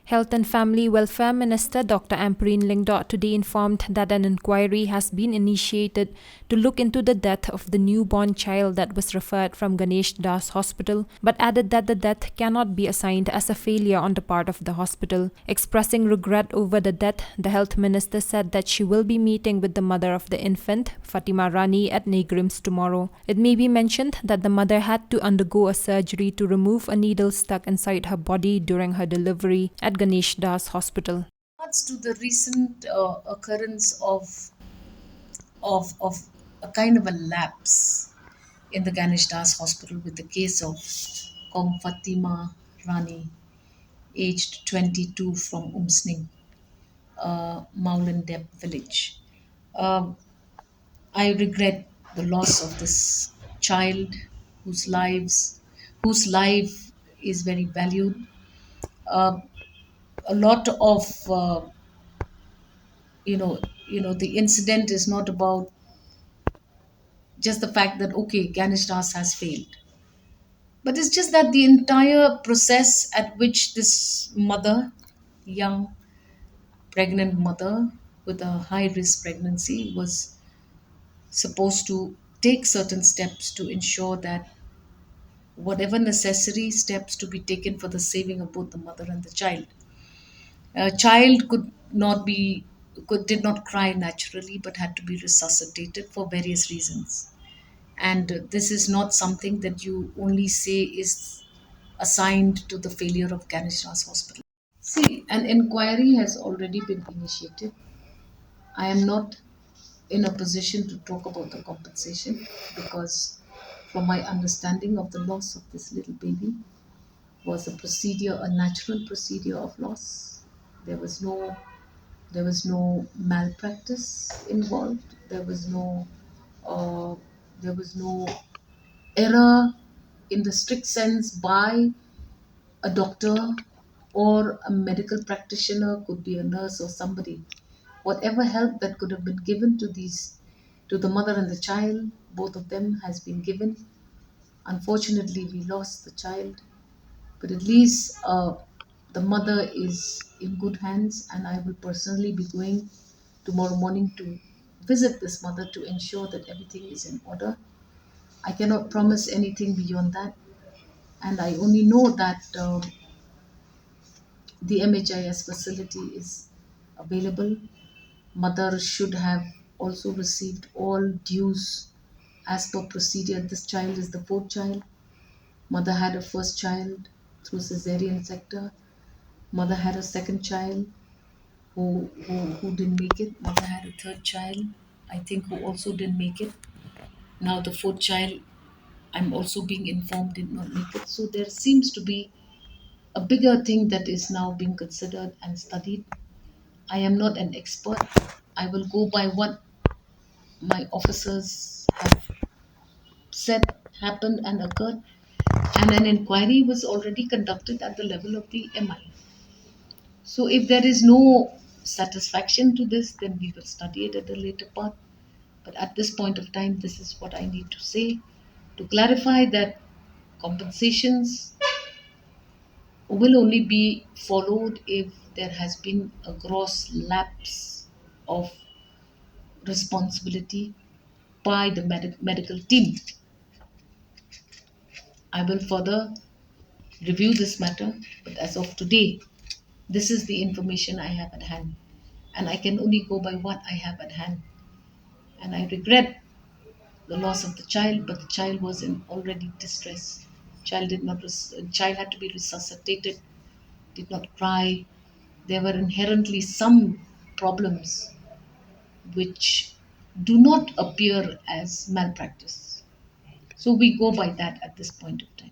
Health and Family Welfare Minister Dr. Ampareen Lingdot today informed that an inquiry has been initiated to look into the death of the newborn child that was referred from Ganesh Das Hospital, but added that the death cannot be assigned as a failure on the part of the hospital. Expressing regret over the death, the health minister said that she will be meeting with the mother of the infant, Fatima Rani, at Negrims tomorrow. It may be mentioned that the mother had to undergo a surgery to remove a needle stuck inside her body during her delivery at Ganesh Das Hospital. Regards to the recent occurrence of a kind of a lapse in the Ganesh Das Hospital with the case of Fatima Rani, aged 22, from Umsning, Maulan Deb village. Um, I regret the loss of this child whose lives whose life is very valued. Uh, a lot of the incident is not about just the fact that okay, Ganesh Das has failed, but it's just that the entire process at which this mother, young pregnant mother with a high risk pregnancy, was supposed to take certain steps to ensure that whatever necessary steps to be taken for the saving of both the mother and the child. A child did not cry naturally but had to be resuscitated for various reasons. And this is not something that you only say is assigned to the failure of Ganesh Das Hospital. See, an inquiry has already been initiated. I am not in a position to talk about the compensation because, from my understanding of the loss of this little baby, was a natural procedure of loss. There was no there was no malpractice involved. Uh, there was no error in the strict sense by a doctor or a medical practitioner, could be a nurse or somebody. Whatever help that could have been given to the mother and the child, both of them has been given. Unfortunately, we lost the child, but at least the mother is in good hands, and I will personally be going tomorrow morning to visit this mother to ensure that everything is in order. I cannot promise anything beyond that, and I only know that the MHIS facility is available. Mother should have also received all dues as per procedure. This child is the fourth child. Mother had a first child through cesarean sector. Mother had a second child who didn't make it. Mother had a third child, I think, who also didn't make it. Now the fourth child, I'm also being informed, did not make it. So there seems to be a bigger thing that is now being considered and studied. I am not an expert. I will go by what my officers have said happened and occurred. And an inquiry was already conducted at the level of the MI. So if there is no satisfaction to this, then we will study it at a later part. But at this point of time, this is what I need to say to clarify that compensations will only be followed if there has been a gross lapse of responsibility by the medical team. I will further review this matter, but as of today, this is the information I have at hand, and I can only go by what I have at hand. And I regret the loss of the child, but the child was in already distress. Child had to be resuscitated, did not cry. There were inherently some problems which do not appear as malpractice. So we go by that at this point of time.